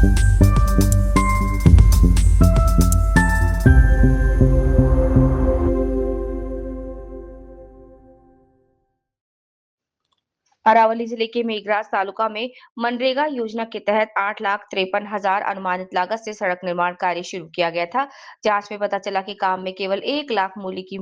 अरावली जिले के मेघराज तालुका में मनरेगा योजना के तहत 8,53,000 अनुमानित लागत से सड़क निर्माण कार्य शुरू किया गया था। जांच में पता चला कि काम में केवल 1 लाख मूल्य की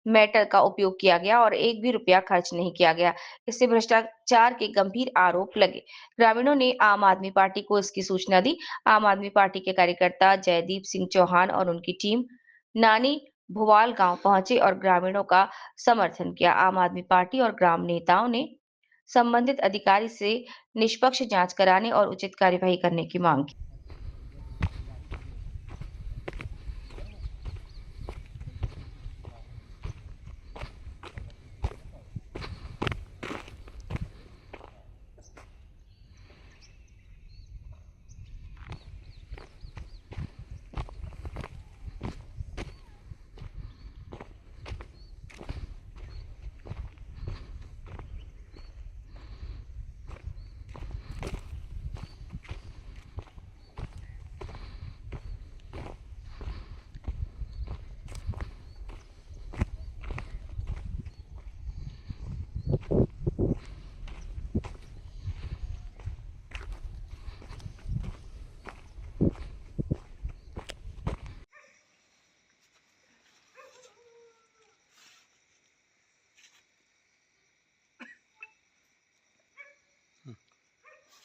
मेटल का उपयोग किया गया और एक भी रुपया खर्च नहीं किया गया। इससे भ्रष्टाचार के गंभीर आरोप लगे। ग्रामीणों ने आम आदमी पार्टी को इसकी सूचना दी। आम आदमी पार्टी के कार्यकर्ता जयदीप सिंह चौहान और उनकी टीम नानी भुवाल गांव पहुंचे और ग्रामीणों का समर्थन किया। आम आदमी पार्टी और ग्राम नेताओं ने संबंधित अधिकारी से निष्पक्ष जांच कराने और उचित कार्यवाही करने की मांग की।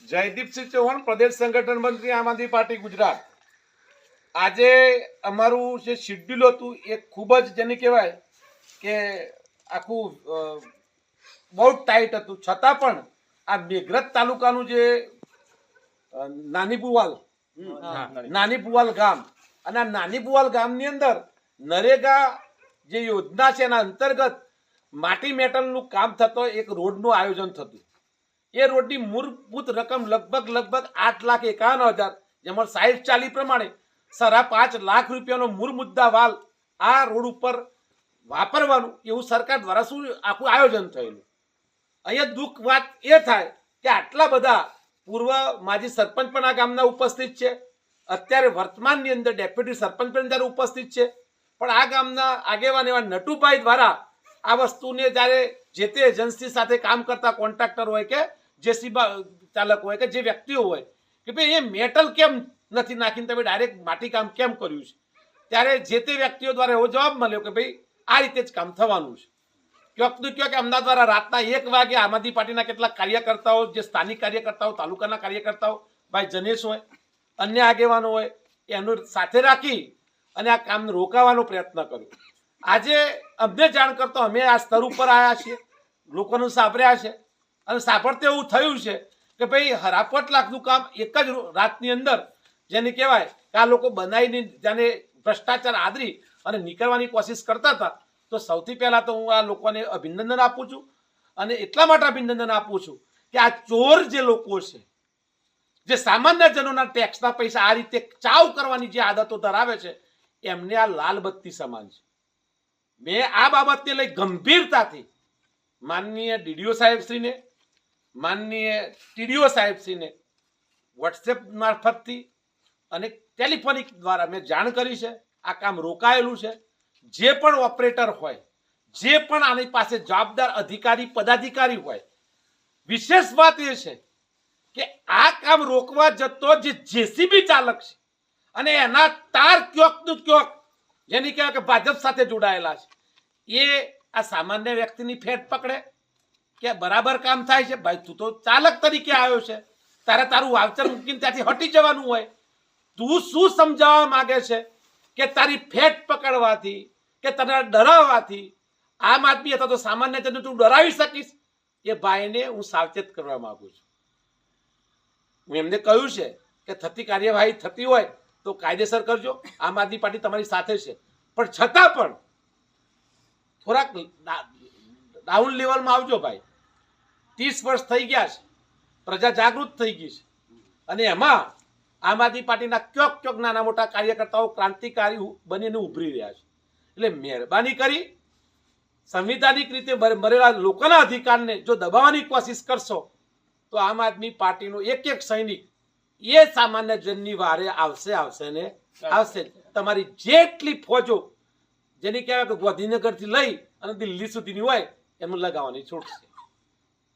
जयदीप सिंह चौहान, प्रदेश संगठन मंत्री, आम आदमी पार्टी गुजरात। આજે અમારું જે શેડ્યુલ હતું એ ખૂબ જ જેને કહેવાય કે આખું બહુ ટાઈટ હતું, છતાં પણ આ મેઘરજ તાલુકાનું જે નાની ભુવાલ ગામ અને આ નાની ભુવાલ ગામની અંદર નરેગા જે યોજના છે એના અંતર્ગત માટી મેટલનું કામ થતો એક રોડનું આયોજન થતું। એ રોડની મૂળભૂત રકમ લગભગ 8,51,000, જેમાં સાઈડ ચાલી પ્રમાણે 5.5 લાખ રૂપિયાનો મૂળ મુદ્દાવાલ આ રોડ ઉપર વાપરવાનું એવું સરકાર દ્વારા શું આખું આયોજન થયેલું। અહીંયા દુઃખ વાત એ થાય કે આટલા બધા પૂર્વ માજી સરપંચ પણ આ ગામના ઉપસ્થિત છે, અત્યારે વર્તમાનની અંદર ડેપ્યુટી સરપંચ પણ જ્યારે ઉપસ્થિત છે, પણ આ ગામના આગેવાન એવા નટુભાઈ દ્વારા આ વસ્તુને જ્યારે જે તે એજન્સી સાથે કામ કરતા કોન્ટ્રાક્ટર હોય કે જેસીબી ચાલક હોય કે જે વ્યક્તિઓ હોય કે ભાઈ એ મેટલ કેમ નથી નાખીને તમે ડાયરેક્ટ માટીકામ કેમ કર્યું છે, ત્યારે જે તે વ્યક્તિઓ દ્વારા એવો જવાબ મળ્યો કે ભાઈ આ રીતે જ કામ થવાનું છે। ક્યાંકનું ક્યાંક એમના દ્વારા રાતના 1 વાગે આમ આદમી પાર્ટીના કેટલાક કાર્યકર્તાઓ, જે સ્થાનિક કાર્યકર્તાઓ, તાલુકાના કાર્યકર્તાઓ, ભાઈ જનેશ હોય, અન્ય આગેવાનો હોય, એનું સાથે રાખી અને આ કામને રોકાવાનો પ્રયત્ન કર્યો। આજે અમને જાણ કરતો અમે આ સ્તર ઉપર આવ્યા છીએ, લોકોનું સાંભળ્યા છે અને સાંભળતે એવું થયું છે કે ભાઈ 8.5 લાખનું કામ એક જ રાતની અંદર જેને કહેવાય કે આ લોકો બનાવીને જેને ભ્રષ્ટાચાર આદરી અને નીકળવાની કોશિશ કરતા હતા। તો સૌથી પહેલાં તો હું આ લોકોને અભિનંદન આપું છું અને એટલા માટે અભિનંદન આપું છું કે આ ચોર જે લોકો છે, જે સામાન્ય જનોના ટેક્સના પૈસા આ રીતે ચાવ કરવાની જે આદતો ધરાવે છે, એમને આ લાલ બત્તી સમાન છે। મેં આ બાબતને લઈ ગંભીરતાથી માનનીય ડીડીઓ સાહેબશ્રીને, માનનીય ટીડીઓ સાહેબશ્રીને વોટ્સએપ મારફતથી અને ટેલિફોનિક દ્વારા મેં જાણ કરી છે। આ કામ રોકાયેલું છે। જે પણ ઓપરેટર હોય, જે પણ આની પાસે જવાબદાર અધિકારી પદાધિકારી હોય, વિશેષ વાત એ છે કે આ કામ રોકવા જતો જે જેસીબી ચાલક છે અને એના તાર ક્યોકનું ક્યોક જેની કહેવાય કે ભાજપ સાથે જોડાયેલા છે, એ આ સામાન્ય વ્યક્તિની ફેટ પકડે કે બરાબર કામ થાય છે। ભાઈ તું તો ચાલક તરીકે આવ્યો છે, તારે તારું વાઉચર મૂકીને ત્યાંથી હટી જવાનું હોય, તું શું સમજાવવા માંગે છે કે તારી ફેટ પકડવાથી કે તને ડરાવવાથી આમ આદમી અથવા તો સામાન્ય જનને તું ડરાવી શકીશ? એ ભાઈને હું સાવચેત કરવા માંગુ છું। હું એમને કહ્યું છે કે થતી કાર્યવાહી થતી હોય તો કાયદેસર કરજો, આમ આદમી પાર્ટી તમારી સાથે છે, પણ છતાં પણ થોડાક ડાઉન લેવલમાં આવજો ભાઈ। 30 વર્ષ થઈ ગયા છે, પ્રજા જાગૃત થઈ ગઈ છે અને એમાં આમ આદમી પાર્ટીના ક્યોક નાના મોટા કાર્યકર્તાઓ ક્રાંતિકારી બનીને ઉભરી રહ્યા છે। એટલે મહેરબાની કરી સંવિધાનિક રીતે મરેલા લોકોના અધિકારને જો દબાવવાની કોશિશ કરશો તો આમ આદમી પાર્ટીનો એક એક સૈનિક એ સામાન્ય જનની વારે આવશે ને આવશે. તમારી જેટલી ફોજો જેની કહેવાય કે ગાંધીનગરથી લઈ અને દિલ્હી સુધીની હોય એનું લગાવવાની છૂટ છે.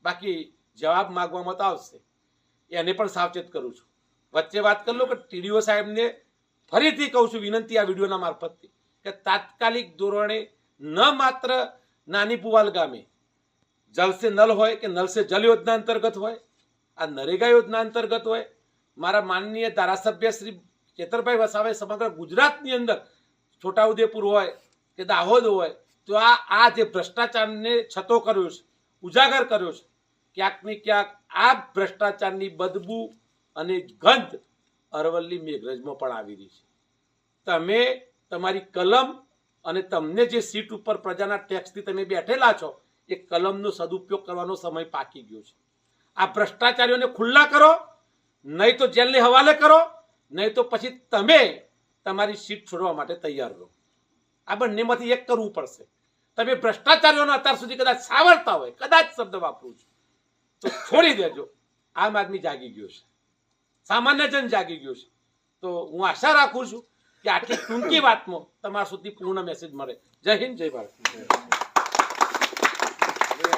બાકી જવાબ માગવામાં તો આવશે, એને પણ સાવચેત કરું છું. વચ્ચે વાત કરી લો કે ટીડીઓ સાહેબને ફરીથી કહું છું, વિનંતી આ વિડીયોના મારફતથી, કે તાત્કાલિક ધોરણે ન માત્ર નાની પુવાલ ગામે જલ સે નલ હોય કે નલ સે જલ યોજના અંતર્ગત હોય, આ નરેગા યોજના અંતર્ગત હોય, મારા માનનીય ધારાસભ્ય શ્રી ચેતરભાઈ વસાવાએ સમગ્ર ગુજરાતની અંદર છોટાઉદેપુર હોય કે દાહોદ હોય તો આ જે ભ્રષ્ટાચારને છતો કર્યો છે, ઉજાગર કર્યો છે, ક્યાંક ને ક્યાંક આ ભ્રષ્ટાચારની બદબુ અને ગંધ અરવલ્લી મેઘરજમાં પણ આવી રહી છે. તમે તમારી કલમ અને તમને જે સીટ ઉપર પ્રજાના ટેક્સથી તમે બેઠેલા છો એ કલમનો સદુપયોગ કરવાનો સમય પાકી ગયો છે. આ ભ્રષ્ટાચારીઓને ખુલ્લા કરો, નહીં તો જેલને હવાલે કરો, નહીં તો પછી તમે તમારી સીટ છોડવા માટે તૈયાર રહો. આ બંનેમાંથી એક કરવું પડશે. તમે ભ્રષ્ટાચારીઓને અત્યાર સુધી કદાચ સાવરતા હોય, કદાચ શબ્દ વાપરું છું, તો છોડી દેજો. આમ આદમી જાગી ગયો છે, સામાન્ય જન જાગી ગયો છે. તો હું આશા રાખું છું કે આટલી ટૂંકી વાતમાં તમારા સુધી પૂર્ણ મેસેજ મળે. જય હિન્દ, જય ભારત.